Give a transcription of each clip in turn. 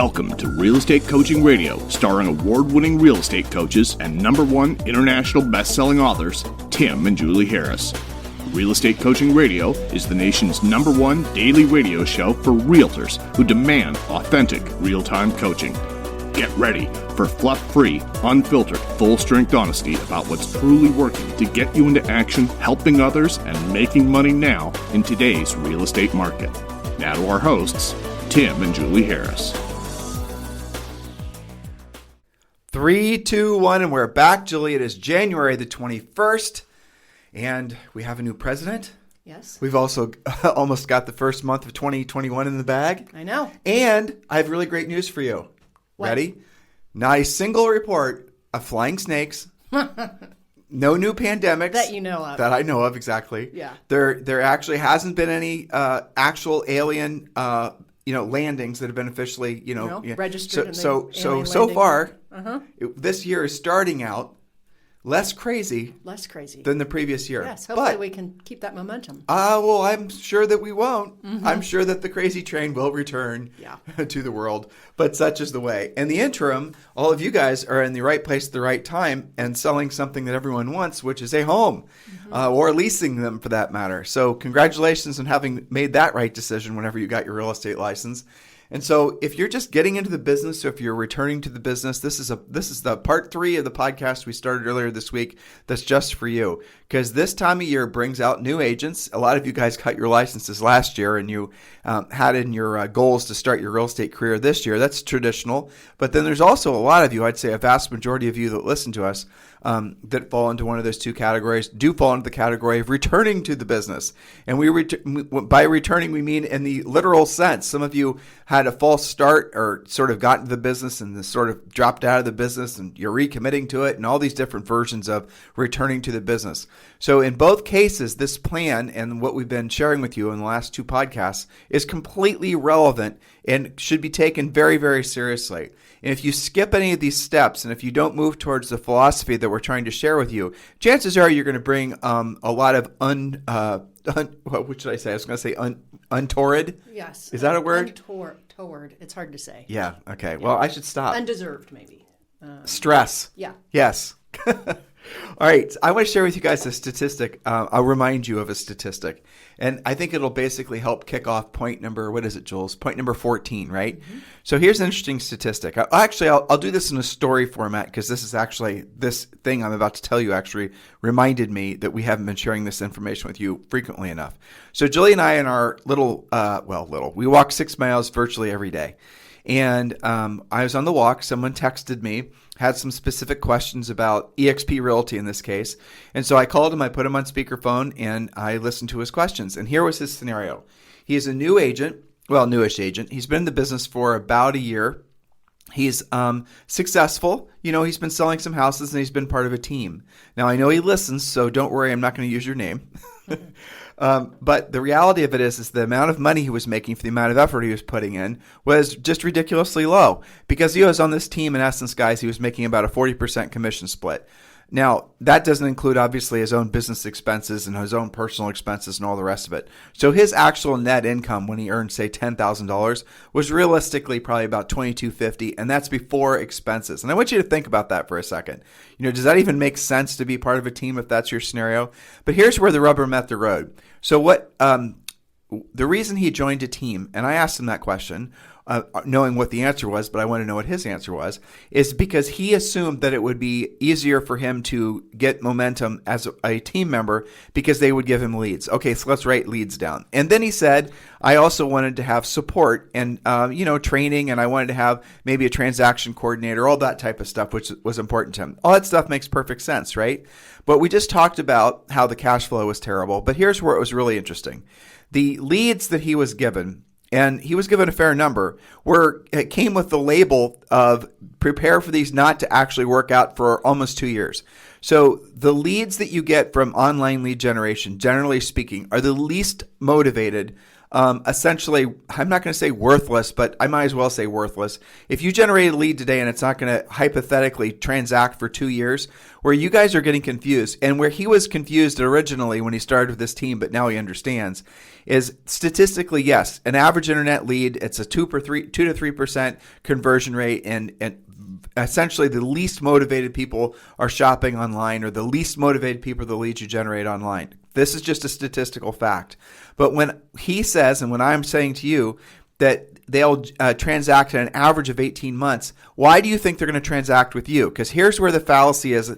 Welcome to Real Estate Coaching Radio, starring award-winning real estate coaches and #1 international best-selling authors, Tim and Julie Harris. Real Estate Coaching Radio is the nation's #1 daily radio show for realtors who demand authentic, real-time coaching. Get ready for fluff-free, unfiltered, full-strength honesty about what's truly working to get you into action, helping others, and making money now in today's real estate market. Now to our hosts, Tim and Julie Harris. 3, 2, 1, and we're back, Julie. It is January the 21st, and we have a new president. Yes. We've also almost got the first month of 2021 in the bag. I know. And I have really great news for you. What? Ready? Not a single report of flying snakes. No new pandemics. That you know of. That I know of, exactly. Yeah. There actually hasn't been any actual alien landings that have been officially, registered. So far, this year is starting out less crazy than the previous year. Yes, hopefully we can keep that momentum. Well, I'm sure that we won't. Mm-hmm. I'm sure that the crazy train will return to the world, but such is the way. In the interim, all of you guys are in the right place at the right time and selling something that everyone wants, which is a home, or leasing them for that matter. So congratulations on having made that right decision whenever you got your real estate license. And so if you're just getting into the business, or if you're returning to the business, this is the part 3 of the podcast we started earlier this week that's just for you. Because this time of year brings out new agents. A lot of you guys cut your licenses last year and you had in your goals to start your real estate career this year. That's traditional. But then there's also a lot of you, I'd say a vast majority of you that listen to us, that fall into one of those two categories, do fall into the category of returning to the business. And by returning, we mean in the literal sense. Some of you had a false start or sort of got into the business and sort of dropped out of the business and you're recommitting to it and all these different versions of returning to the business. So in both cases, this plan and what we've been sharing with you in the last 2 podcasts is completely relevant and should be taken very, very seriously. And if you skip any of these steps and if you don't move towards the philosophy that we're trying to share with you, chances are you're going to bring a lot of what should I say? I was going to say untoward. Yes. Is that a word? Untoward. It's hard to say. Yeah. Okay. Well, I should stop. Undeserved, maybe. Stress. Yeah. Yes. All right. I want to share with you guys a statistic. I'll remind you of a statistic. And I think it'll basically help kick off point number, what is it, Jules? Point number 14, right? Mm-hmm. So here's an interesting statistic. I'll do this in a story format because this thing I'm about to tell you actually reminded me that we haven't been sharing this information with you frequently enough. So Julie and I in our we walk 6 miles virtually every day. And I was on the walk. Someone texted me, had some specific questions about eXp Realty in this case. And so I called him, I put him on speakerphone, and I listened to his questions. And here was his scenario. He is a new agent, newish agent. He's been in the business for about a year. He's successful. He's been selling some houses and he's been part of a team. Now, I know he listens, so don't worry, I'm not going to use your name. But the reality of it is the amount of money he was making for the amount of effort he was putting in was just ridiculously low because he was on this team, in essence, guys, he was making about a 40% commission split. Now, that doesn't include, obviously, his own business expenses and his own personal expenses and all the rest of it. So his actual net income when he earned, say, $10,000 was realistically probably about $2,250, and that's before expenses. And I want you to think about that for a second. Does that even make sense to be part of a team if that's your scenario? But here's where the rubber met the road. So the reason he joined a team, and I asked him that question, knowing what the answer was, but I want to know what his answer was, is because he assumed that it would be easier for him to get momentum as a team member because they would give him leads. Okay, so let's write leads down. And then he said, I also wanted to have support and, training, and I wanted to have maybe a transaction coordinator, all that type of stuff, which was important to him. All that stuff makes perfect sense, right? But we just talked about how the cash flow was terrible, but here's where it was really interesting. The leads that he was given, and he was given a fair number, it came with the label of prepare for these not to actually work out for almost 2 years. So the leads that you get from online lead generation, generally speaking, are the least motivated essentially, I'm not going to say worthless, but I might as well say worthless. If you generate a lead today and it's not going to hypothetically transact for 2 years, where you guys are getting confused, and where he was confused originally when he started with this team, but now he understands, is statistically, yes, an average internet lead, it's a 2 to 3% conversion rate, and essentially the least motivated people are shopping online, or the least motivated people are the leads you generate online. This is just a statistical fact. But when he says, and when I'm saying to you, that they'll transact at an average of 18 months, why do you think they're going to transact with you? Because here's where the fallacy is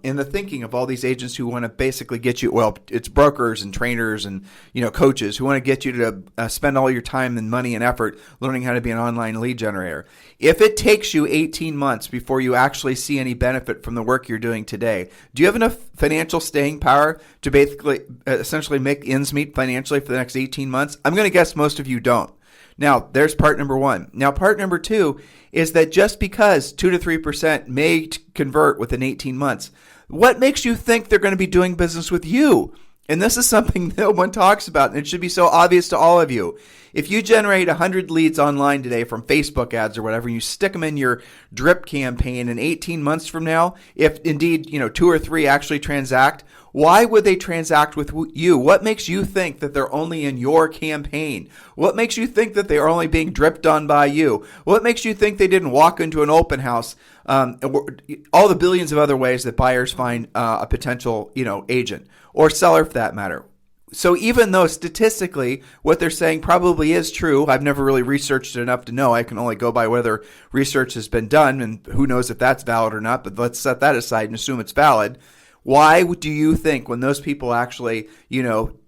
in the thinking of all these agents who want to basically get you, well, it's brokers and trainers and coaches who want to get you to spend all your time and money and effort learning how to be an online lead generator. If it takes you 18 months before you actually see any benefit from the work you're doing today, do you have enough financial staying power to basically essentially make ends meet financially for the next 18 months? I'm going to guess most of you don't. Now, there's part number one. Now, part number two is that just because 2 to 3% may convert within 18 months, what makes you think they're going to be doing business with you? And this is something no one talks about, and it should be so obvious to all of you. If you generate 100 leads online today from Facebook ads or whatever, and you stick them in your drip campaign, and 18 months from now, if indeed 2 or 3 actually transact, why would they transact with you? What makes you think that they're only in your campaign? What makes you think that they are only being dripped on by you? What makes you think they didn't walk into an open house? All the billions of other ways that buyers find a potential, agent or seller for that matter. So even though statistically what they're saying probably is true, I've never really researched it enough to know. I can only go by whether research has been done, and who knows if that's valid or not, but let's set that aside and assume it's valid. Why do you think when those people actually,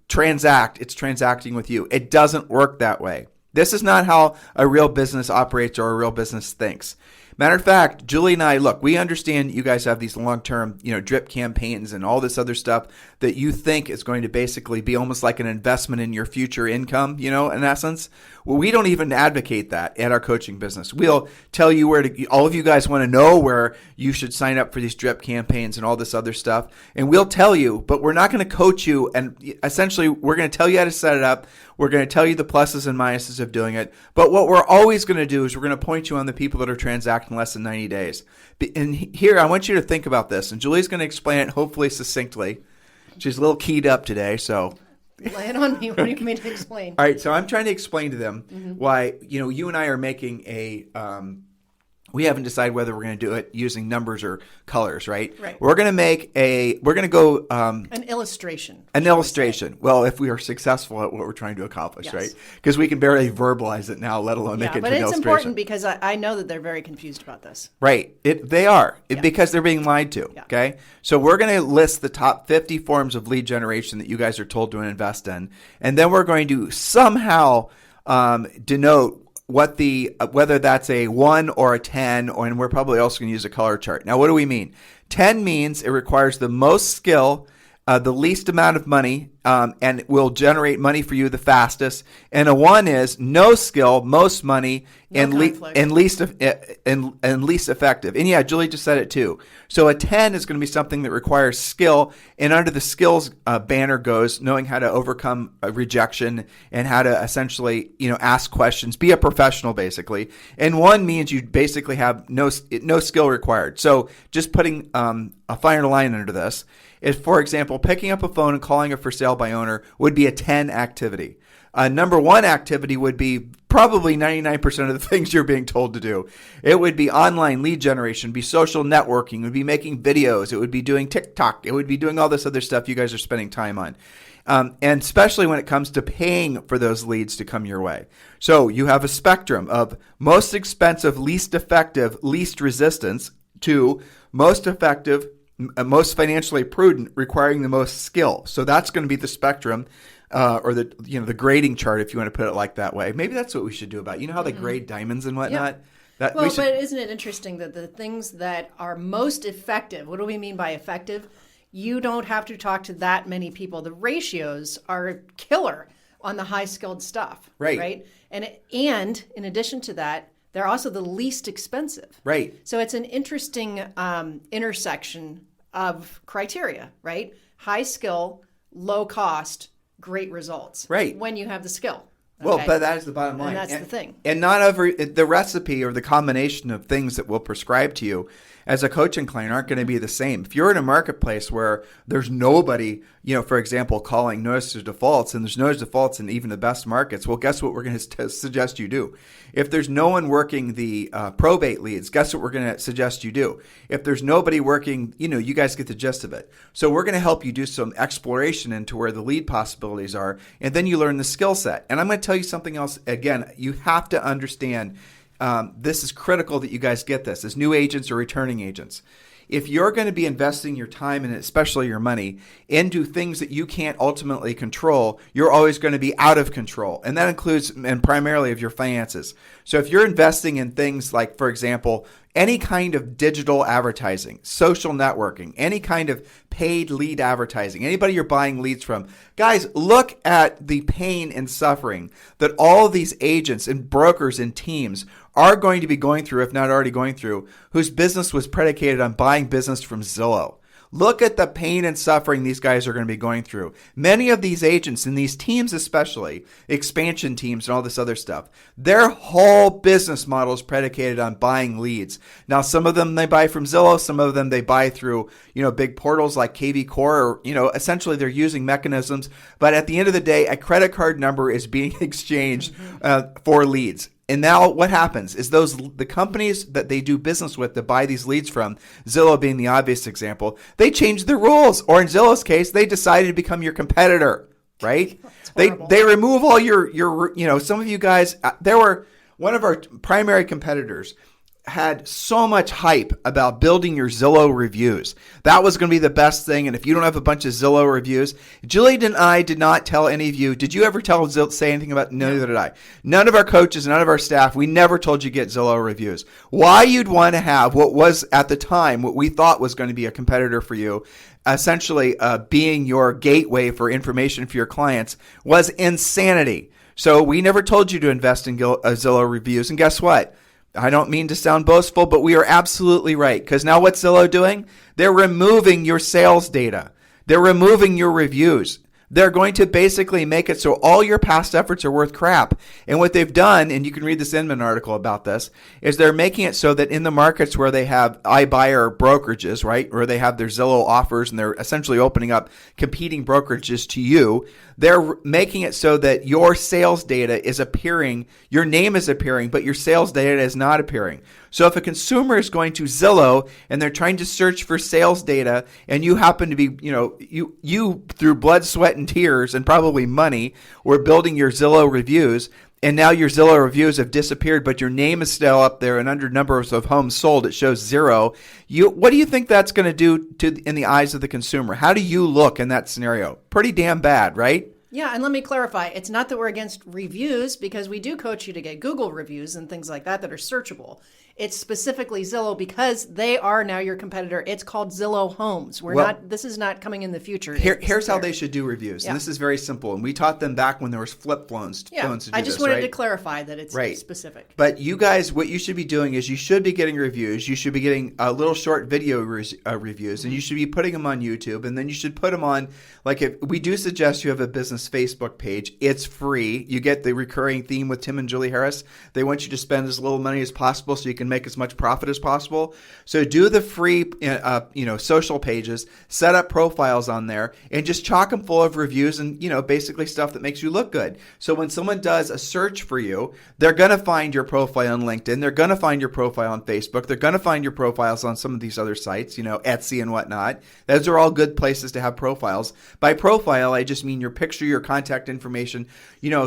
transact, it's transacting with you? It doesn't work that way. This is not how a real business operates or a real business thinks. Matter of fact, Julie and I, look, we understand you guys have these long-term, drip campaigns and all this other stuff that you think is going to basically be almost like an investment in your future income, in essence. Well, we don't even advocate that at our coaching business. We'll tell you all of you guys want to know where you should sign up for these drip campaigns and all this other stuff. And we'll tell you, but we're not going to coach you. And essentially, we're going to tell you how to set it up. We're going to tell you the pluses and minuses of doing it. But what we're always going to do is we're going to point you on the people that are transacting less than 90 days. And here, I want you to think about this. And Julie's going to explain it hopefully succinctly. She's a little keyed up today, so... Lay it on me. What do you mean to explain? All right, so I'm trying to explain to them why, you and I are making a... we haven't decided whether we're going to do it using numbers or colors, right? Right. We're going to go... an illustration. An illustration. Well, if we are successful at what we're trying to accomplish, Yes. right? Because we can barely verbalize it now, let alone make it into an illustration. But it's important because I know that they're very confused about this. Right. They are. Because they're being lied to, okay? So we're going to list the top 50 forms of lead generation that you guys are told to invest in, and then we're going to somehow denote whether that's a 1 or a 10, and we're probably also going to use a color chart. Now, what do we mean? 10 means it requires the most skill, the least amount of money, and will generate money for you the fastest. And a 1 is no skill, most money, and least effective. And yeah, Julie just said it too. So a 10 is going to be something that requires skill, and under the skills banner goes knowing how to overcome rejection and how to essentially ask questions, be a professional basically. And 1 means you basically have no skill required. So just putting a finer line under this is, for example, picking up a phone and calling a for sale by owner would be a 10 activity. Number 1 activity would be probably 99% of the things you're being told to do. It would be online lead generation, be social networking, it would be making videos, it would be doing TikTok, it would be doing all this other stuff you guys are spending time on. And especially when it comes to paying for those leads to come your way. So you have a spectrum of most expensive, least effective, least resistance to most effective, most financially prudent, requiring the most skill. So that's going to be the spectrum, or the grading chart, if you want to put it like that way. Maybe that's what we should do about it. You know how they grade diamonds and whatnot? But isn't it interesting that the things that are most effective, what do we mean by effective? You don't have to talk to that many people. The ratios are killer on the high-skilled stuff. Right? And in addition to that, they're also the least expensive. Right. So it's an interesting intersection of criteria, right? High skill, low cost, great results. Right. When you have the skill. Well, Okay? but that is the bottom line. And that's the thing. And not every the recipe or the combination of things that we'll prescribe to you as a coaching client aren't going to be the same. If you're in a marketplace where there's nobody, for example, calling notice of defaults, and there's notice of defaults in even the best markets, well, guess what we're going to suggest you do? If there's no one working the probate leads, guess what we're going to suggest you do? If there's nobody working, you guys get the gist of it. So we're going to help you do some exploration into where the lead possibilities are, and then you learn the skill set. And I'm going to tell you something else. Again, you have to understand this is critical that you guys get this as new agents or returning agents. If you're going to be investing your time and especially your money into things that you can't ultimately control, you're always going to be out of control. And that includes and primarily of your finances. So if you're investing in things like, for example, any kind of digital advertising, social networking, any kind of paid lead advertising, anybody you're buying leads from, guys, look at the pain and suffering that all of these agents and brokers and teams are going to be going through, if not already going through, whose business was predicated on buying business from Zillow. Look at the pain and suffering these guys are going to be going through. Many of these agents and these teams especially, expansion teams and all this other stuff, their whole business model is predicated on buying leads. Now, some of them they buy from Zillow, some of them they buy through, big portals like KV Core, or, essentially they're using mechanisms. But at the end of the day, a credit card number is being exchanged for leads. And now what happens is the companies that they do business with that buy these leads from, Zillow being the obvious example, they change their rules. Or in Zillow's case, they decided to become your competitor, right? They remove all your some of you guys, one of our primary competitors had so much hype about building your Zillow reviews. That was going to be the best thing. And if you don't have a bunch of Zillow reviews, Julie and I did not tell any of you. Did you ever say anything about? Neither did I. None of our coaches, none of our staff, we never told you to get Zillow reviews. Why you'd want to have what was at the time, what we thought was going to be a competitor for you, essentially being your gateway for information for your clients, was insanity. So we never told you to invest in Zillow reviews. And guess what? I don't mean to sound boastful, but we are absolutely right. Because now what's Zillow doing? They're removing your sales data. They're removing your reviews. They're going to basically make it so all your past efforts are worth crap. And what they've done, and you can read this Inman article about this, is they're making it so that in the markets where they have iBuyer brokerages, right, where they have their Zillow offers and they're essentially opening up competing brokerages to you, they're making it so that your sales data is appearing, your name is appearing, but your sales data is not appearing. So if a consumer is going to Zillow and they're trying to search for sales data and you happen to be, you through blood, sweat, and tears and probably money were building your Zillow reviews, and now your Zillow reviews have disappeared, but your name is still up there, and under numbers of homes sold, it shows 0. What do you think that's going to do in the eyes of the consumer? How do you look in that scenario? Pretty damn bad, right? Yeah, and let me clarify. It's not that we're against reviews, because we do coach you to get Google reviews and things like that are searchable. It's specifically Zillow because they are now your competitor. It's called Zillow Homes. This is not coming in the future. Here's how they should do reviews. Yeah. And this is very simple. And we taught them back when there was flip phones to do this, I just wanted to clarify that it's specific. But you guys, what you should be doing is you should be getting reviews. You should be getting little short video reviews, and you should be putting them on YouTube. And then you should put them on, if we do suggest you have a business Facebook page. It's free. You get the recurring theme with Tim and Julie Harris. They want you to spend as little money as possible so you can make as much profit as possible. So do the free, social pages, set up profiles on there, and just chock them full of reviews and, basically stuff that makes you look good. So when someone does a search for you, they're going to find your profile on LinkedIn. They're going to find your profile on Facebook. They're going to find your profiles on some of these other sites, Etsy and whatnot. Those are all good places to have profiles. By profile, I just mean your picture, your contact information,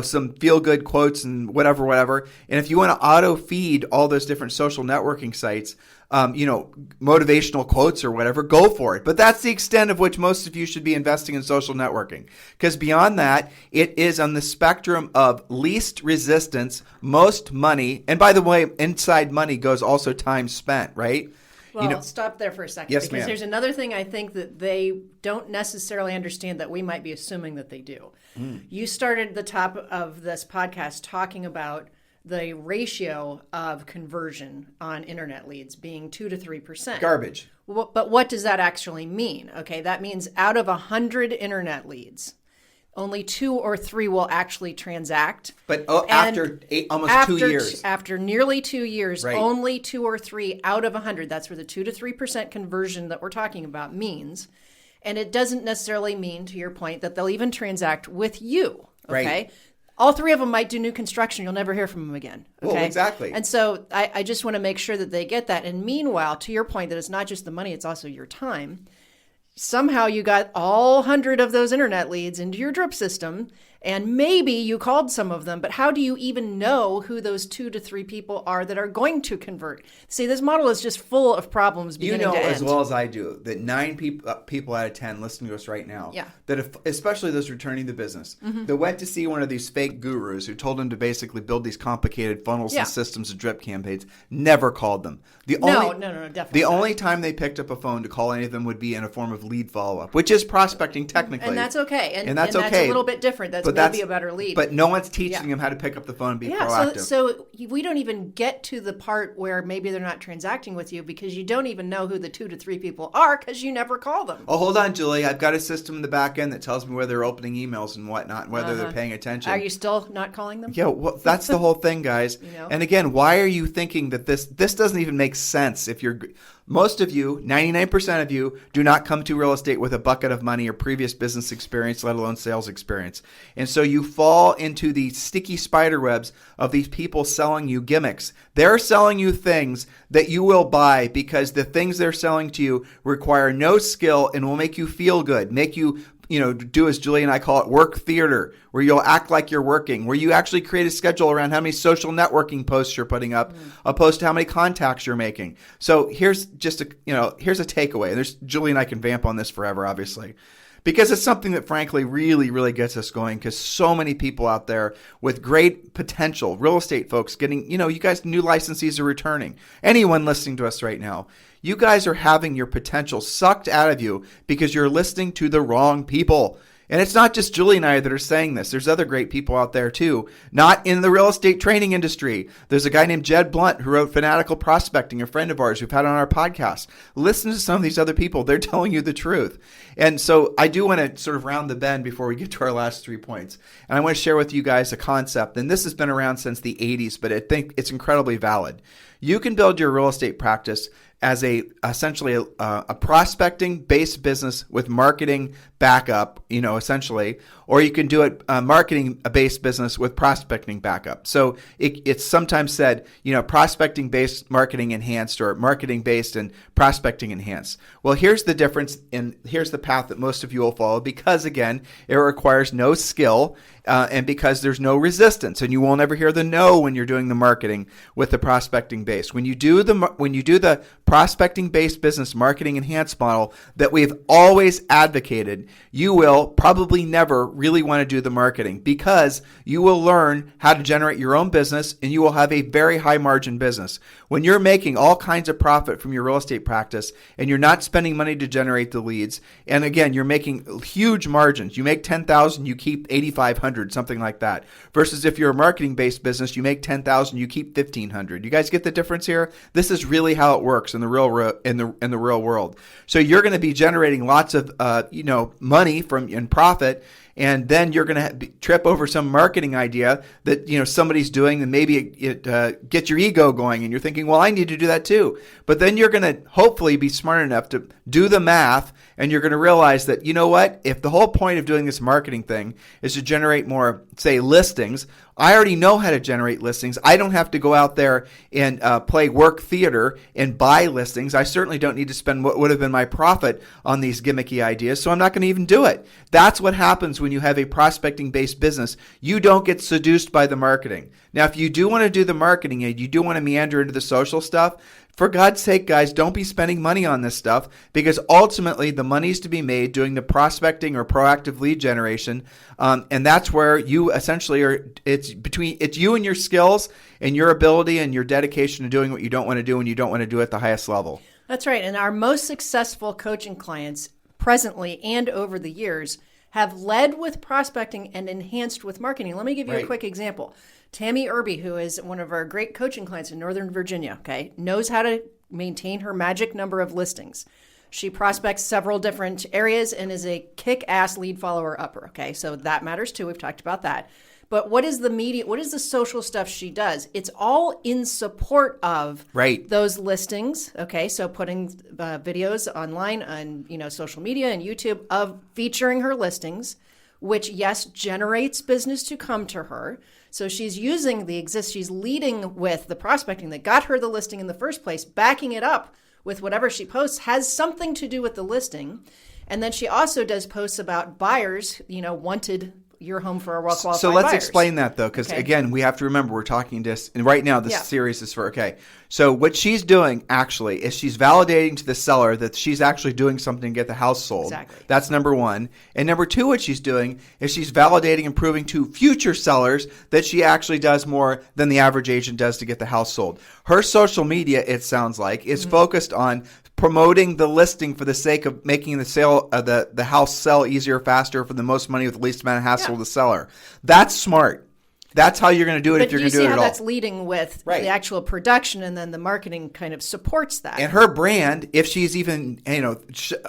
some feel-good quotes and whatever. And if you want to auto-feed all those different social networking sites, motivational quotes or whatever, go for it. But that's the extent of which most of you should be investing in social networking. Because beyond that, it is on the spectrum of least resistance, most money. And by the way, inside money goes also time spent, right? Well, stop there for a second. Yes, because ma'am. There's another thing I think that they don't necessarily understand that we might be assuming that they do. You started the top of this podcast talking about the ratio of conversion on internet leads being 2 to 3%. Garbage. But what does that actually mean? Okay, that means out of 100 internet leads, only 2 or 3 will actually transact. But And almost 2 years. After nearly 2 years, Right. only 2 or 3 out of 100, that's where the 2 to 3% conversion that we're talking about means. And it doesn't necessarily mean, to your point, that they'll even transact with you. Okay. Right. All 3 of them might do new construction. You'll never hear from them again. Okay? Well, exactly. And so I just want to make sure that they get that. And meanwhile, to your point, that it's not just the money, it's also your time. Somehow you got all 100 of those internet leads into your drip system, and maybe you called some of them, but how do you even know who those 2 to 3 people are that are going to convert? See, this model is just full of problems beginning to end. You know as well as I do that 9 people out of 10 listening to us right now, that especially those returning to business, that went to see one of these fake gurus who told them to basically build these complicated funnels and systems of drip campaigns, never called them. No, definitely. The only time they picked up a phone to call any of them would be in a form of lead follow-up, which is prospecting technically. And that's okay. And that's okay. That's a little bit different. That's maybe a better lead. But no one's teaching them how to pick up the phone and be proactive. So we don't even get to the part where maybe they're not transacting with you because you don't even know who the 2 to 3 people are because you never call them. Oh, hold on, Julie. I've got a system in the back end that tells me whether they're opening emails and whatnot, and whether they're paying attention. Are you still not calling them? Yeah, well, that's the whole thing, guys. And again, why are you thinking that this doesn't even make sense if you're... Most of you, 99% of you, do not come to real estate with a bucket of money or previous business experience, let alone sales experience. And so you fall into the sticky spider webs of these people selling you gimmicks. They're selling you things that you will buy because the things they're selling to you require no skill and will make you feel good, make you do as Julie and I call it work theater, where you'll act like you're working, where you actually create a schedule around how many social networking posts you're putting up, opposed to how many contacts you're making. So here's just here's a takeaway. There's Julie and I can vamp on this forever, obviously, because it's something that frankly really, really gets us going, because so many people out there with great potential, real estate folks getting, you guys, new licensees are returning. Anyone listening to us right now, you guys are having your potential sucked out of you because you're listening to the wrong people. And it's not just Julie and I that are saying this. There's other great people out there too, not in the real estate training industry. There's a guy named Jed Blunt who wrote Fanatical Prospecting, a friend of ours we've had on our podcast. Listen to some of these other people. They're telling you the truth. And so I do want to sort of round the bend before we get to our last 3 points. And I want to share with you guys a concept. And this has been around since the 80s, but I think it's incredibly valid. You can build your real estate practice as essentially a prospecting based business with marketing backup, essentially, or you can do it marketing based business with prospecting backup. So it's sometimes said, prospecting based marketing enhanced, or marketing based and prospecting enhanced. Well, here's the difference, and here's the path that most of you will follow, because again, it requires no skill. And because there's no resistance, and you won't ever hear the no when you're doing the marketing with the prospecting base. When you do the prospecting based business marketing enhanced model that we've always advocated, you will probably never really want to do the marketing, because you will learn how to generate your own business, and you will have a very high margin business. When you're making all kinds of profit from your real estate practice and you're not spending money to generate the leads, and again, you're making huge margins. You make $10,000, you keep $8,500, something like that. Versus if you're a marketing-based business, you make $10,000, you keep $1,500. You guys get the difference here? This is really how it works in the real world. So you're going to be generating lots of money in profit. And then you're going to trip over some marketing idea that somebody's doing, and maybe it gets your ego going, and you're thinking, well, I need to do that too. But then you're going to hopefully be smart enough to do the math, and you're going to realize that, if the whole point of doing this marketing thing is to generate more, say, listings, I already know how to generate listings. I don't have to go out there and play work theater and buy listings. I certainly don't need to spend what would have been my profit on these gimmicky ideas, so I'm not going to even do it. That's what happens when you have a prospecting-based business. You don't get seduced by the marketing. Now, if you do want to do the marketing and you do want to meander into the social stuff, for God's sake, guys, don't be spending money on this stuff, because ultimately the money's to be made doing the prospecting or proactive lead generation, and that's where you essentially are. It's you and your skills and your ability and your dedication to doing what you don't want to do, and you don't want to do at the highest level. That's right. And our most successful coaching clients presently and over the years have led with prospecting and enhanced with marketing. Let me give you a quick example. Tammy Irby, who is one of our great coaching clients in Northern Virginia, knows how to maintain her magic number of listings. She prospects several different areas and is a kick-ass lead follower upper. Okay, so that matters too. We've talked about that. But what is the media? What is the social stuff she does? It's all in support of those listings. Okay, so putting videos online on social media and YouTube of featuring her listings, which generates business to come to her. So she's using she's leading with the prospecting that got her the listing in the first place, backing it up with whatever she posts has something to do with the listing. And then she also does posts about buyers, wanted your home for a well-qualified So let's buyers. explain that, though, because, again, we have to remember we're talking this, and right now this series is for, so what she's doing, actually, is she's validating to the seller that she's actually doing something to get the house sold. Exactly. That's number one. And number two, what she's doing is she's validating and proving to future sellers that she actually does more than the average agent does to get the house sold. Her social media, it sounds like, is focused on promoting the listing for the sake of making the sale the house sell easier, faster, for the most money with the least amount of hassle to the seller. That's smart. That's how you're going to do it if you're going to do it at all. But you see how that's leading with the actual production, and then the marketing kind of supports that. And her brand, if she's even,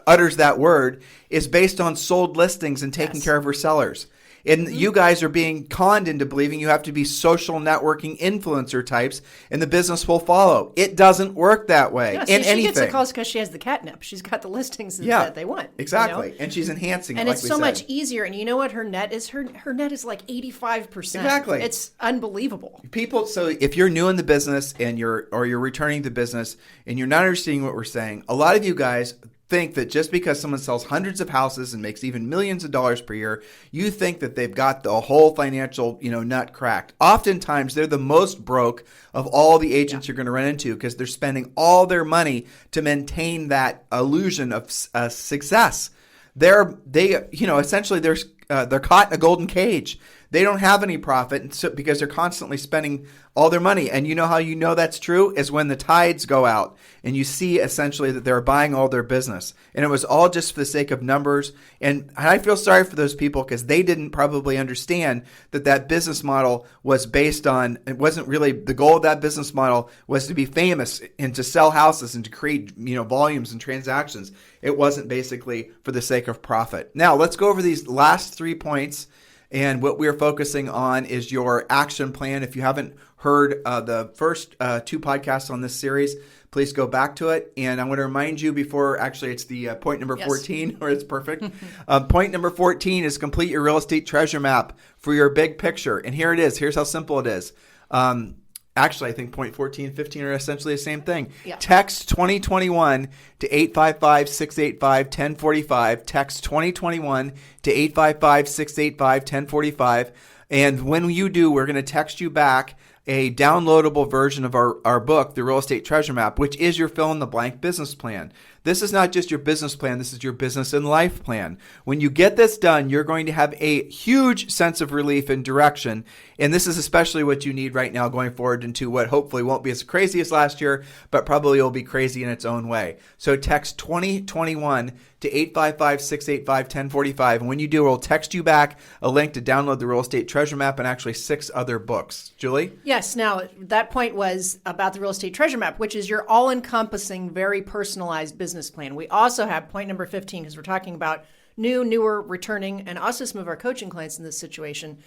utters that word, is based on sold listings and taking care of her sellers. And you guys are being conned into believing you have to be social networking influencer types and the business will follow. It doesn't work that way in anything. She gets the calls because she has the catnip. She's got the listings that they want. Exactly. And she's enhancing it, and like it's we so said. much easier. And you know what her net is? Her net is like 85%. Exactly. It's unbelievable. So if you're new in the business and you're returning to business and you're not understanding what we're saying, a lot of you guys think that just because someone sells hundreds of houses and makes even millions of dollars per year, you think that they've got the whole financial, nut cracked. Oftentimes, they're the most broke of all the agents you're going to run into because they're spending all their money to maintain that illusion of success. Essentially they're caught in a golden cage. They don't have any profit because they're constantly spending all their money. And you know how you know that's true is when the tides go out and you see essentially that they're buying all their business. And it was all just for the sake of numbers. And I feel sorry for those people because they didn't probably understand that business model was based on, it wasn't really, the goal of that business model was to be famous and to sell houses and to create, volumes and transactions. It wasn't basically for the sake of profit. Now let's go over these last 3 points. And what we're focusing on is your action plan. If you haven't heard the first 2 podcasts on this series, please go back to it. And I want to remind you before, actually, it's the point number 14, or it's perfect. Point number 14 is complete your real estate treasure map for your big picture. And here it is. Here's how simple it is. Actually, I think point 14 and 15 are essentially the same thing. Yeah. Text 2021 to 855-685-1045. Text 2021 to 855-685-1045. And when you do, we're going to text you back a downloadable version of our book, The Real Estate Treasure Map, which is your fill-in-the-blank business plan. This is not just your business plan. This is your business and life plan. When you get this done, you're going to have a huge sense of relief and direction. And this is especially what you need right now going forward into what hopefully won't be as crazy as last year, but probably will be crazy in its own way. So text 2021 to 855-685-1045. And when you do, we'll text you back a link to download the Real Estate Treasure Map and actually 6 other books. Julie? Yes. Now, that point was about the Real Estate Treasure Map, which is your all-encompassing, very personalized business plan. We also have point number 15, because we're talking about newer, returning, and also some of our coaching clients in this situation.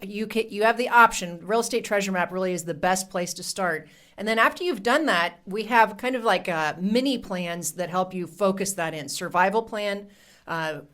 You have the option. Real Estate Treasure Map really is the best place to start. And then after you've done that, we have kind of like mini plans that help you focus that in. Survival plan.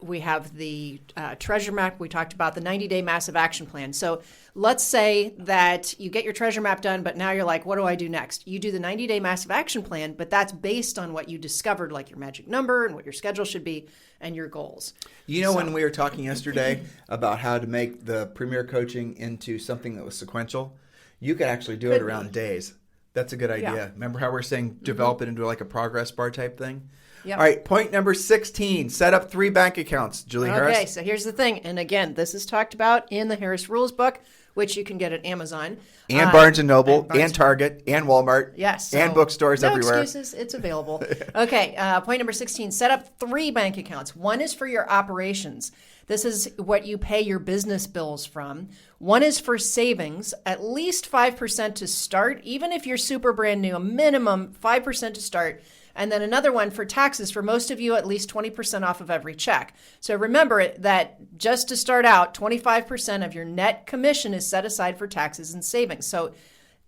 We have the treasure map. We talked about the 90-day massive action plan. So let's say that you get your treasure map done, but now you're like, what do I do next? You do the 90-day massive action plan, but that's based on what you discovered, like your magic number and what your schedule should be and your goals. When we were talking yesterday about how to make the Premier Coaching into something that was sequential, you could actually do it around days. That's a good idea. Yeah. Remember how we're saying develop it into like a progress bar type thing? Yep. All right, point number 16, set up 3 bank accounts. Julie Harris? Okay, so here's the thing. And again, this is talked about in the Harris Rules book, which you can get at Amazon. And Barnes & Noble, and Target, and Walmart. Yes. And bookstores everywhere. No excuses. It's available. Okay, point number 16, set up 3 bank accounts. One is for your operations. This is what you pay your business bills from. One is for savings, at least 5% to start. Even if you're super brand new, a minimum 5% to start. And then another one for taxes, for most of you, at least 20% off of every check. So remember that just to start out, 25% of your net commission is set aside for taxes and savings. So,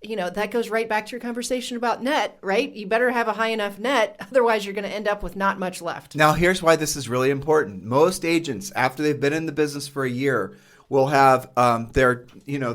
that goes right back to your conversation about net, right? You better have a high enough net. Otherwise, you're going to end up with not much left. Now, here's why this is really important. Most agents, after they've been in the business for a year, will have their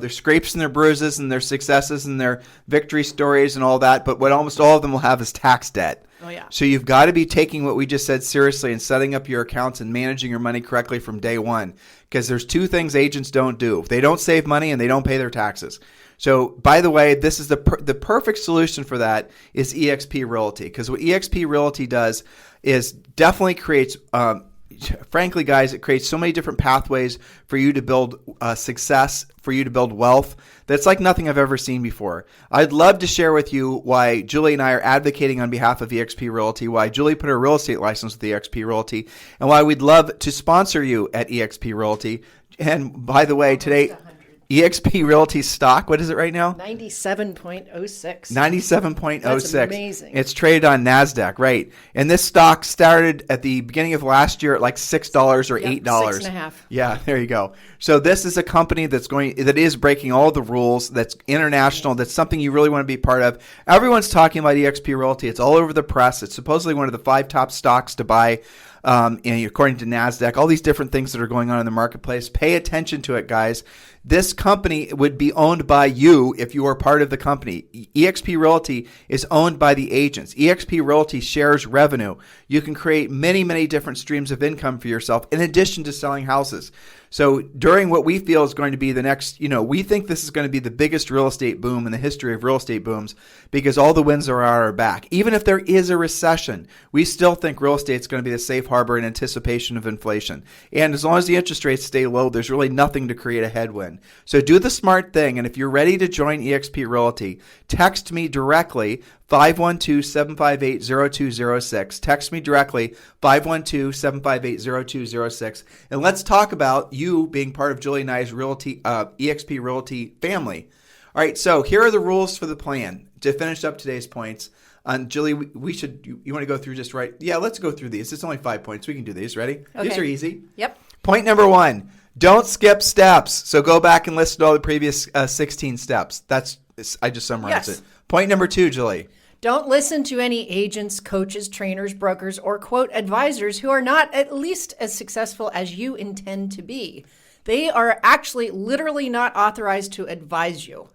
scrapes and their bruises and their successes and their victory stories and all that. But what almost all of them will have is tax debt. Oh, yeah. So you've got to be taking what we just said seriously and setting up your accounts and managing your money correctly from day one. Because there's two things agents don't do. They don't save money and they don't pay their taxes. So, by the way, this is the perfect solution for that is eXp Realty. Because what eXp Realty does is definitely creates frankly, guys, it creates so many different pathways for you to build success, for you to build wealth. That's like nothing I've ever seen before. I'd love to share with you why Julie and I are advocating on behalf of eXp Realty, why Julie put her real estate license with eXp Realty, and why we'd love to sponsor you at eXp Realty. And by the way, today, eXp Realty stock, what is it right now? 97.06. 97.06. That's amazing. It's traded on NASDAQ, right? And this stock started at the beginning of last year at like $6 or $8. $6.50. Yeah, there you go. So this is a company that is breaking all the rules, that's international, that's something you really want to be part of. Everyone's talking about eXp Realty. It's all over the press. It's supposedly one of the 5 top stocks to buy. And according to NASDAQ, all these different things that are going on in the marketplace. Pay attention to it, guys. This company would be owned by you if you are part of the company. eXp Realty is owned by the agents. eXp Realty shares revenue. You can create many, many different streams of income for yourself in addition to selling houses. So during what we feel is going to be the next, we think this is going to be the biggest real estate boom in the history of real estate booms because all the winds are at our back. Even if there is a recession, we still think real estate is going to be the safe harbor in anticipation of inflation. And as long as the interest rates stay low, there's really nothing to create a headwind. So do the smart thing. And if you're ready to join eXp Realty, text me directly 512-758-0206. Text me directly, 512-758-0206. And let's talk about you being part of Julie and I's eXp Realty family. All right, so here are the rules for the plan. To finish up today's points, Julie, you want to go through just right? Yeah, let's go through these. It's only 5 points. We can do these. Ready? Okay. These are easy. Yep. Point number 1, don't skip steps. So go back and listen to all the previous 16 steps. I just summarized it. Point number 2, Julie. Don't listen to any agents, coaches, trainers, brokers, or quote advisors who are not at least as successful as you intend to be. They are actually literally not authorized to advise you.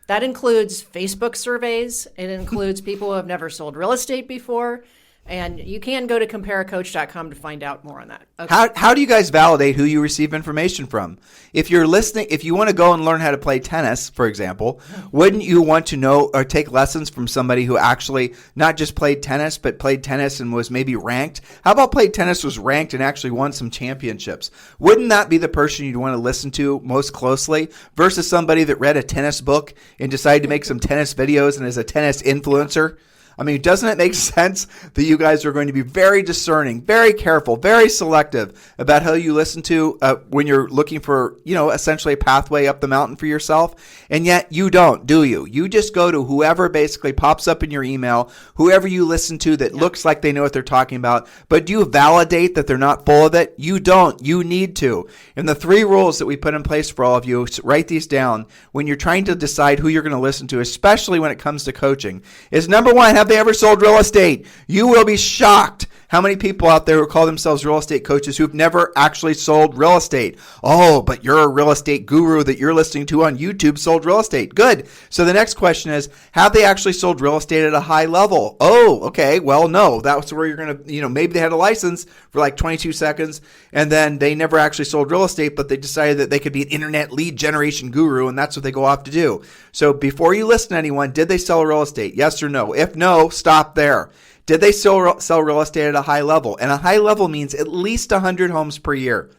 That includes Facebook surveys. It includes people who have never sold real estate before. And you can go to compareacoach.com to find out more on that. Okay. How do you guys validate who you receive information from? If you're listening, if you want to go and learn how to play tennis, for example, wouldn't you want to know or take lessons from somebody who actually not just played tennis, but played tennis and was maybe ranked? How about played tennis, was ranked, and actually won some championships? Wouldn't that be the person you'd want to listen to most closely versus somebody that read a tennis book and decided to make some tennis videos and is a tennis influencer? I mean, doesn't it make sense that you guys are going to be very discerning, very careful, very selective about who you listen to when you're looking for, essentially a pathway up the mountain for yourself? And yet you don't, do you? You just go to whoever basically pops up in your email, whoever you listen to that looks like they know what they're talking about. But do you validate that they're not full of it? You don't. You need to. And the 3 rules that we put in place for all of you, write these down when you're trying to decide who you're going to listen to, especially when it comes to coaching, is number 1, have they ever sold real estate? You will be shocked how many people out there who call themselves real estate coaches who've never actually sold real estate. Oh, but you're a real estate guru that you're listening to on YouTube sold real estate. Good. So the next question is, have they actually sold real estate at a high level? Oh, okay. Well, no. That's where you're going to, maybe they had a license for like 22 seconds and then they never actually sold real estate, but they decided that they could be an internet lead generation guru and that's what they go off to do. So before you listen to anyone, did they sell real estate? Yes or no? If no, stop there. Did they sell real estate at a high level? And a high level means at least 100 homes per year.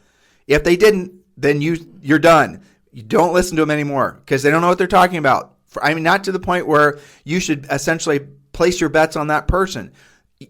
If they didn't, then you're done. You don't listen to them anymore because they don't know what they're talking about. Not to the point where you should essentially place your bets on that person.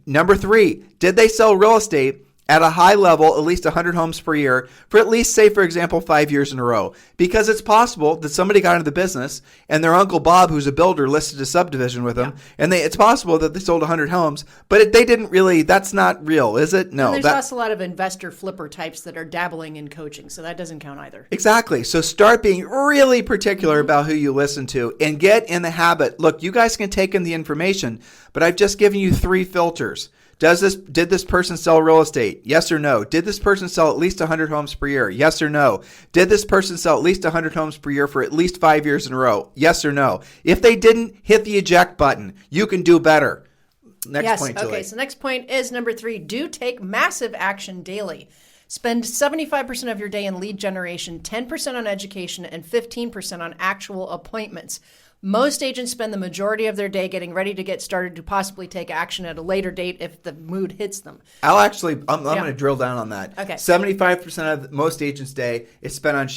Number 3, did they sell real estate at a high level, at least 100 homes per year for at least, say, for example, 5 years in a row. Because it's possible that somebody got into the business and their Uncle Bob, who's a builder, listed a subdivision with them. And it's possible that they sold 100 homes, but they didn't really, that's not real, is it? No. And there's also a lot of investor flipper types that are dabbling in coaching, so that doesn't count either. Exactly. So start being really particular about who you listen to and get in the habit. Look, you guys can take in the information, but I've just given you 3 filters. Did this person sell real estate? Yes or no? Did this person sell at least 100 homes per year? Yes or no? Did this person sell at least 100 homes per year for at least 5 years in a row? Yes or no? If they didn't, hit the eject button. You can do better. Next point, Julie. Okay, so next point is number 3. Do take massive action daily. Spend 75% of your day in lead generation, 10% on education, and 15% on actual appointments. Most agents spend the majority of their day getting ready to get started to possibly take action at a later date if the mood hits them. I'm going to drill down on that. Okay. 75% of most agents' day is spent on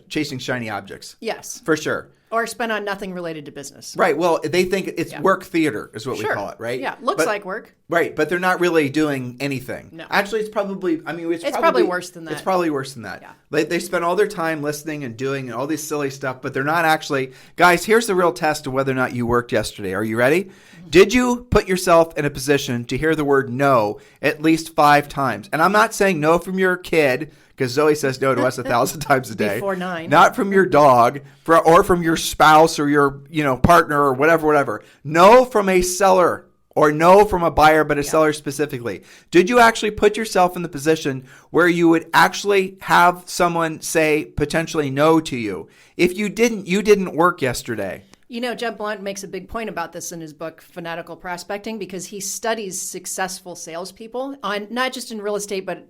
chasing shiny objects. Yes. For sure. Or spent on nothing related to business. Right. Well, they think it's work theater is what we call it, right? Yeah. Looks like work. Right. But they're not really doing anything. No. Actually, it's probably worse than that. It's probably worse than that. Yeah. They spend all their time listening and doing all this silly stuff, but they're not actually. Guys, here's the real test of whether or not you worked yesterday. Are you ready? Mm-hmm. Did you put yourself in a position to hear the word no at least 5 times? And I'm not saying no from your kid, because Zoe says no to us 1,000 times a day. Before 9. Not from your dog, or from your spouse or your partner or whatever. No from a seller, or no from a buyer, but a seller specifically. Did you actually put yourself in the position where you would actually have someone say potentially no to you? If you didn't, you didn't work yesterday. Jeb Blunt makes a big point about this in his book, Fanatical Prospecting, because he studies successful salespeople, on not just in real estate, but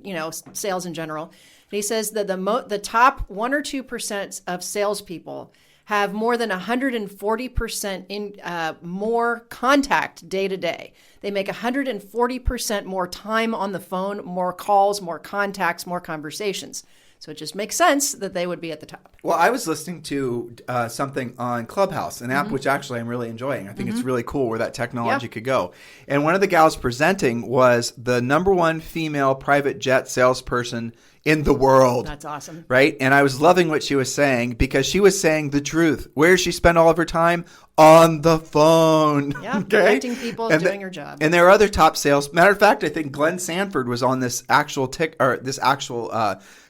sales in general. And he says that the top 1 or 2% of salespeople have more than 140% more contact day to day. They make 140% more time on the phone, more calls, more contacts, more conversations. So it just makes sense that they would be at the top. Well, I was listening to something on Clubhouse, an app which actually I'm really enjoying. I think it's really cool where that technology could go. And one of the gals presenting was the #1 female private jet salesperson in the world. That's awesome. Right? And I was loving what she was saying because she was saying the truth. Where does she spend all of her time? On the phone. Yeah, connecting people and doing her job. And there are other top sales. Matter of fact, I think Glenn Sanford was on this actual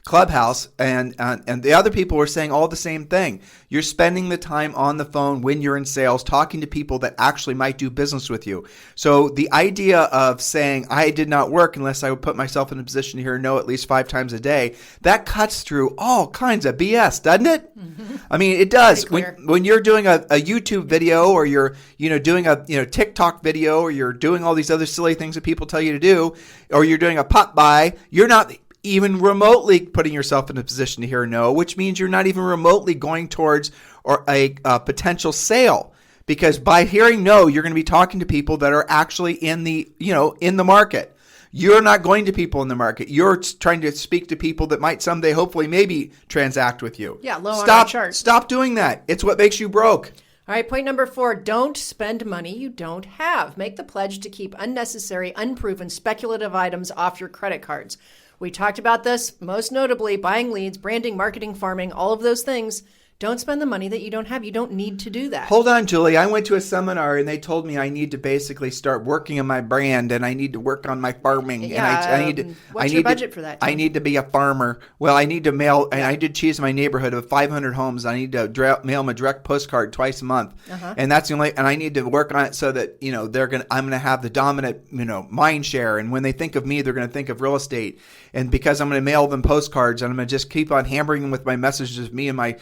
Clubhouse, and the other people were saying all the same thing. You're spending the time on the phone when you're in sales, talking to people that actually might do business with you. So the idea of saying I did not work unless I would put myself in a position to hear no at least 5 times a day, that cuts through all kinds of BS, doesn't it? Mm-hmm. I mean, it does. When you're doing a YouTube video, or you're doing a TikTok video, or you're doing all these other silly things that people tell you to do, or you're doing a pop by, you're not even remotely putting yourself in a position to hear no, which means you're not even remotely going towards or a potential sale. Because by hearing no, you're going to be talking to people that are actually in the market. You're not going to people in the market. You're trying to speak to people that might someday, hopefully, maybe transact with you. Yeah, low on our chart. Stop doing that. It's what makes you broke. All right, point number 4, don't spend money you don't have. Make the pledge to keep unnecessary, unproven, speculative items off your credit cards. We talked about this, most notably buying leads, branding, marketing, farming, all of those things. Don't spend the money that you don't have. You don't need to do that. Hold on, Julie. I went to a seminar and they told me I need to basically start working on my brand and I need to work on my farming. Yeah, and what's your budget for that? I need to be a farmer. Well, I need to mail, and I did choose my neighborhood of 500 homes. I need to mail them a direct postcard twice a month. And that's the only, and I need to work on it so that, I'm going to have the dominant, mind share. And when they think of me, they're going to think of real estate. And because I'm going to mail them postcards and I'm going to just keep on hammering them with my messages of me and my,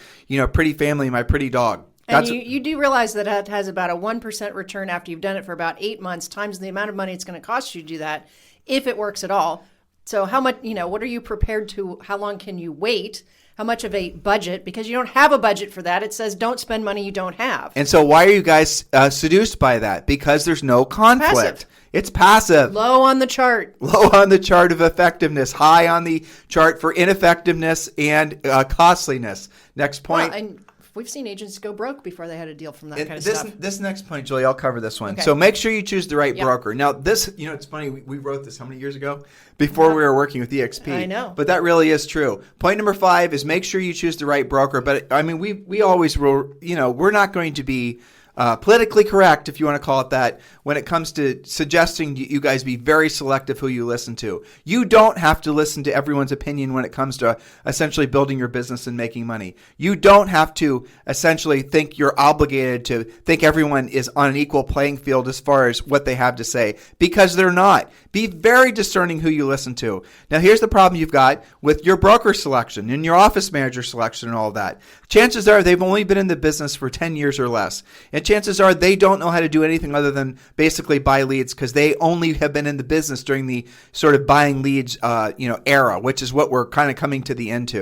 pretty family and my pretty dog. And you do realize that it has about a 1% return after you've done it for about 8 months, times the amount of money it's going to cost you to do that, if it works at all. So how much, what are you prepared to, how long can you wait? How much of a budget? Because you don't have a budget for that. It says don't spend money you don't have. And so why are you guys seduced by that? Because there's no conflict. It's passive. Low on the chart. Low on the chart of effectiveness. High on the chart for ineffectiveness and costliness. Next point. Well, and we've seen agents go broke before they had a deal from that kind of stuff. This next point, Julie, I'll cover this one. Okay. So make sure you choose the right broker. Now, this, it's funny. We wrote this how many years ago? Before we were working with EXP. I know. But that really is true. Point number 5 is make sure you choose the right broker. But I mean, we always will, we're not going to be politically correct, if you want to call it that, when it comes to suggesting you guys be very selective who you listen to. You don't have to listen to everyone's opinion when it comes to essentially building your business and making money. You don't have to essentially think you're obligated to think everyone is on an equal playing field as far as what they have to say, because they're not. Be very discerning who you listen to. Now, here's the problem you've got with your broker selection and your office manager selection and all of that. Chances are they've only been in the business for 10 years or less. And chances are they don't know how to do anything other than basically buy leads, because they only have been in the business during the sort of buying leads, era, which is what we're kind of coming to the end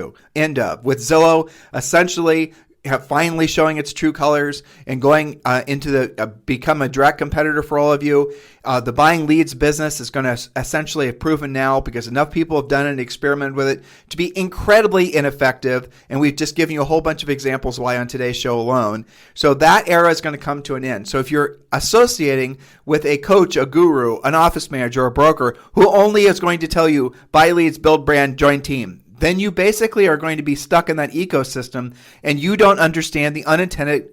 of. With Zillow essentially finally showing its true colors and going into the become a direct competitor for all of you. The buying leads business is going to essentially have proven now, because enough people have done it and experimented with it, to be incredibly ineffective. And we've just given you a whole bunch of examples why on today's show alone. So that era is going to come to an end. So if you're associating with a coach, a guru, an office manager, or a broker who only is going to tell you buy leads, build brand, join team, then you basically are going to be stuck in that ecosystem, and you don't understand the unintended,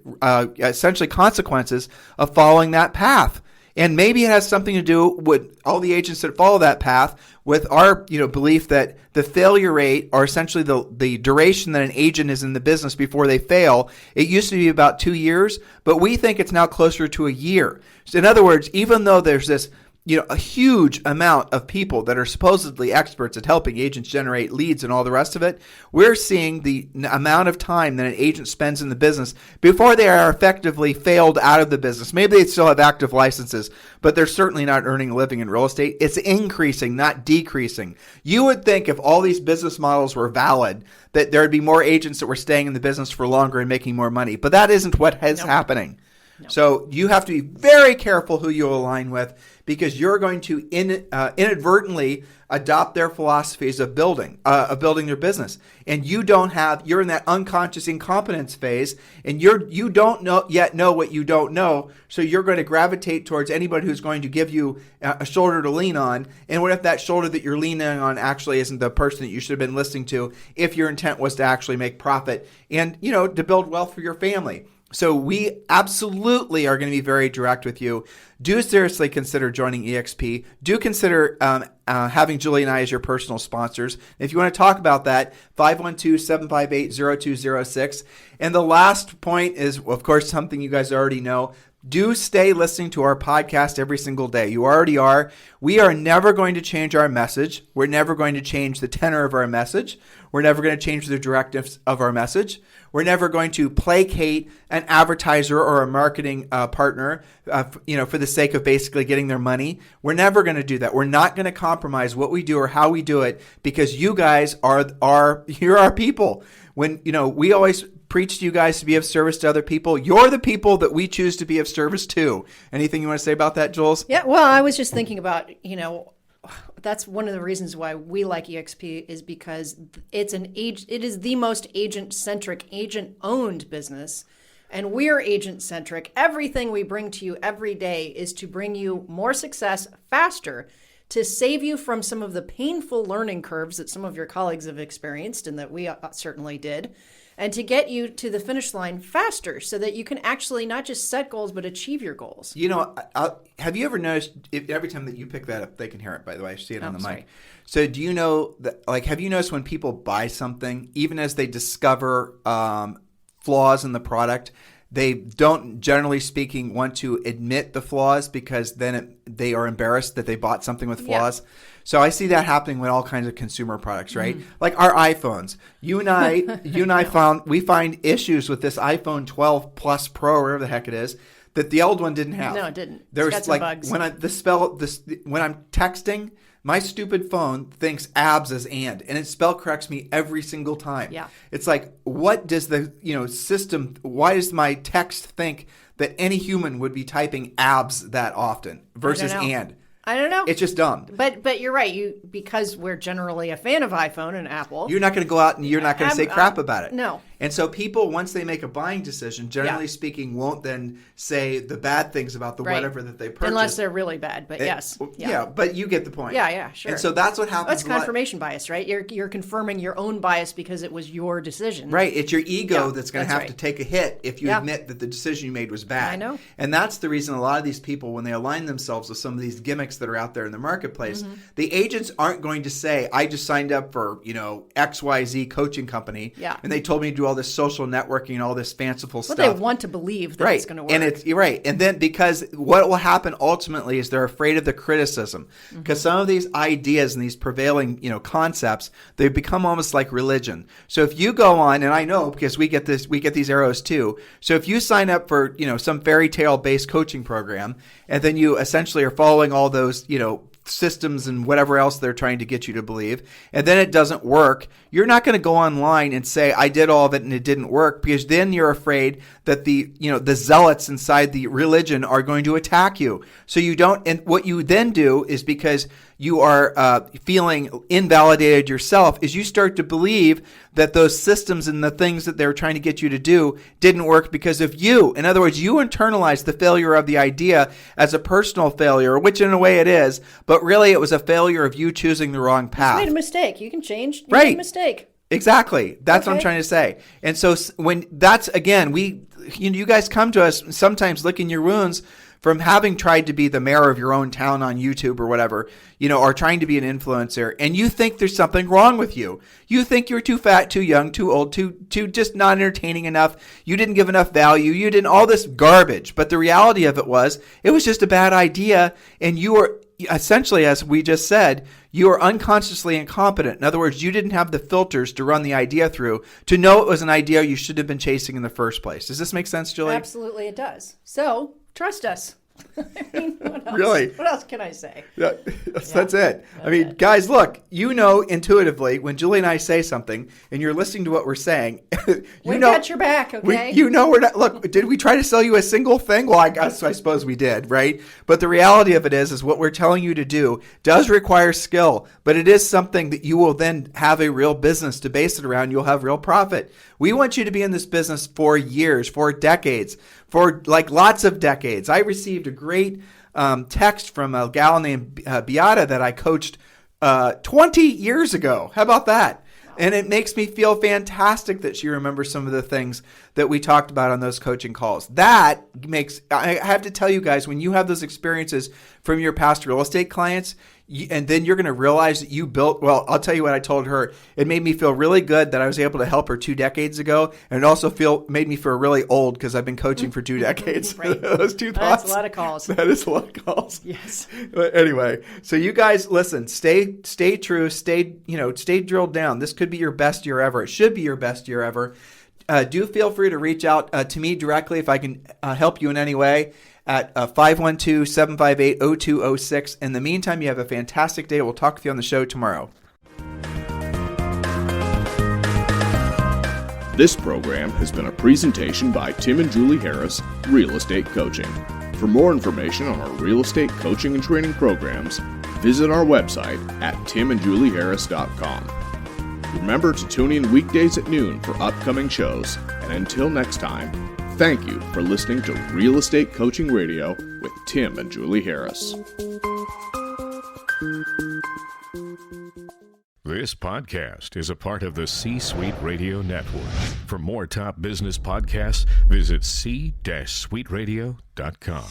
essentially consequences of following that path. And maybe it has something to do with all the agents that follow that path with our, belief that the failure rate, or essentially the duration that an agent is in the business before they fail, it used to be about 2 years, but we think it's now closer to a year. So in other words, even though there's this a huge amount of people that are supposedly experts at helping agents generate leads and all the rest of it, we're seeing the amount of time that an agent spends in the business before they are effectively failed out of the business. Maybe they still have active licenses, but they're certainly not earning a living in real estate. It's increasing, not decreasing. You would think if all these business models were valid, that there would be more agents that were staying in the business for longer and making more money. But that isn't what is happening. No. So you have to be very careful who you align with, because you're going to inadvertently adopt their philosophies of building their business, and you're in that unconscious incompetence phase, and you don't know what you don't know, so you're going to gravitate towards anybody who's going to give you a shoulder to lean on. And what if that shoulder that you're leaning on actually isn't the person that you should have been listening to, if your intent was to actually make profit and to build wealth for your family? So we absolutely are going to be very direct with you. Do seriously consider joining EXP. Do consider having Julie and I as your personal sponsors. If you want to talk about that, 512-758-0206. And the last point is, of course, something you guys already know. Do stay listening to our podcast every single day. You already are. We are never going to change our message. We're never going to change the tenor of our message. We're never going to change the directives of our message. We're never going to placate an advertiser or a marketing partner, for the sake of basically getting their money. We're never going to do that. We're not going to compromise what we do or how we do it, because you guys you're our people. When, we always preach to you guys to be of service to other people. You're the people that we choose to be of service to. Anything you want to say about that, Jules? Yeah, well, I was just thinking about, that's one of the reasons why we like EXP, is because it is the most agent-centric, agent-owned business, and we're agent-centric. Everything we bring to you every day is to bring you more success faster, to save you from some of the painful learning curves that some of your colleagues have experienced and that we certainly did, and to get you to the finish line faster so that you can actually not just set goals but achieve your goals. Have you ever noticed, every time that you pick that up, they can hear it, by the way, I see it on the sorry. mic. So do you know that, have you noticed when people buy something, even as they discover flaws in the product, they don't, generally speaking, want to admit the flaws, because then they are embarrassed that they bought something with flaws. Yeah. So I see that happening with all kinds of consumer products, right? Mm-hmm. Like our iPhones. You and I we find issues with this iPhone 12 Plus Pro, or whatever the heck it is, that the old one didn't have. No, it didn't. There's got some bugs. When I'm texting, my stupid phone thinks abs as and it spell corrects me every single time. Yeah. It's like, what does the system? Why does my text think that any human would be typing abs that often versus and? I don't know. It's just dumb. But you're right. Because we're generally a fan of iPhone and Apple. You're not going to go out and you're not going to say crap about it. No. And so people, once they make a buying decision, generally speaking, won't then say the bad things about the whatever that they purchased. Unless they're really bad, but yes. Yeah, but you get the point. Yeah, sure. And so that's what happens. That's confirmation bias, right? You're confirming your own bias because it was your decision. Right. It's your ego that's going to have to take a hit if you admit that the decision you made was bad. I know. And that's the reason a lot of these people, when they align themselves with some of these gimmicks that are out there in the marketplace, the agents aren't going to say, I just signed up for, XYZ coaching company. Yeah. And they told me to do all this social networking and all this fanciful stuff. Well, they want to believe that it's going to work. And you're right. And then because what will happen ultimately is they're afraid of the criticism. Because some of these ideas and these prevailing, concepts, they become almost like religion. So if you go on, and I know because we get these arrows too. So if you sign up for, some fairy tale based coaching program, and then you essentially are following all those, systems and whatever else they're trying to get you to believe, and then it doesn't work, you're not going to go online and say, I did all of it and it didn't work, because then you're afraid that the zealots inside the religion are going to attack you. So you don't, and what you then do is, because you are feeling invalidated yourself, is you start to believe that those systems and the things that they're trying to get you to do didn't work because of you. In other words, you internalize the failure of the idea as a personal failure, which in a way it is, but really it was a failure of you choosing the wrong path. You made a mistake. You can change. You Right. made a mistake. Exactly. That's what I'm trying to say. And so when that's, again, you guys come to us sometimes licking your wounds from having tried to be the mayor of your own town on YouTube or whatever, or trying to be an influencer, and you think there's something wrong with you. You think you're too fat, too young, too old, too just not entertaining enough. You didn't give enough value. You didn't, all this garbage. But the reality of it was just a bad idea, and you were essentially, as we just said, you are unconsciously incompetent. In other words, you didn't have the filters to run the idea through to know it was an idea you should have been chasing in the first place. Does this make sense, Julie? Absolutely, it does. So trust us. I mean, what else? Really? What else can I say? Yeah, that's it. I mean, guys, look, intuitively when Julie and I say something and you're listening to what we're saying, We've got your back, okay? We're not, look, did we try to sell you a single thing? Well, I suppose we did, right? But the reality of it is what we're telling you to do does require skill, but it is something that you will then have a real business to base it around. You'll have real profit. We want you to be in this business for years, for decades, for like lots of decades. I received a great text from a gal named Beata that I coached 20 years ago. How about that? And it makes me feel fantastic that she remembers some of the things that we talked about on those coaching calls. I have to tell you guys, when you have those experiences from your past real estate clients, and then you're going to realize that you built, well, I'll tell you what I told her. It made me feel really good that I was able to help her 2 decades ago. And it also made me feel really old because I've been coaching for 2 decades. Right. Those two thoughts. That's a lot of calls. That is a lot of calls. Yes. But anyway, so you guys, listen, stay true, stay drilled down. This could be your best year ever. It should be your best year ever. Do feel free to reach out to me directly if I can help you in any way at 512-758-0206. In the meantime, you have a fantastic day. We'll talk with you on the show tomorrow. This program has been a presentation by Tim and Julie Harris, Real Estate Coaching. For more information on our real estate coaching and training programs, visit our website at timandjulieharris.com. Remember to tune in weekdays at noon for upcoming shows. And until next time, thank you for listening to Real Estate Coaching Radio with Tim and Julie Harris. This podcast is a part of the C-Suite Radio Network. For more top business podcasts, visit c-suiteradio.com.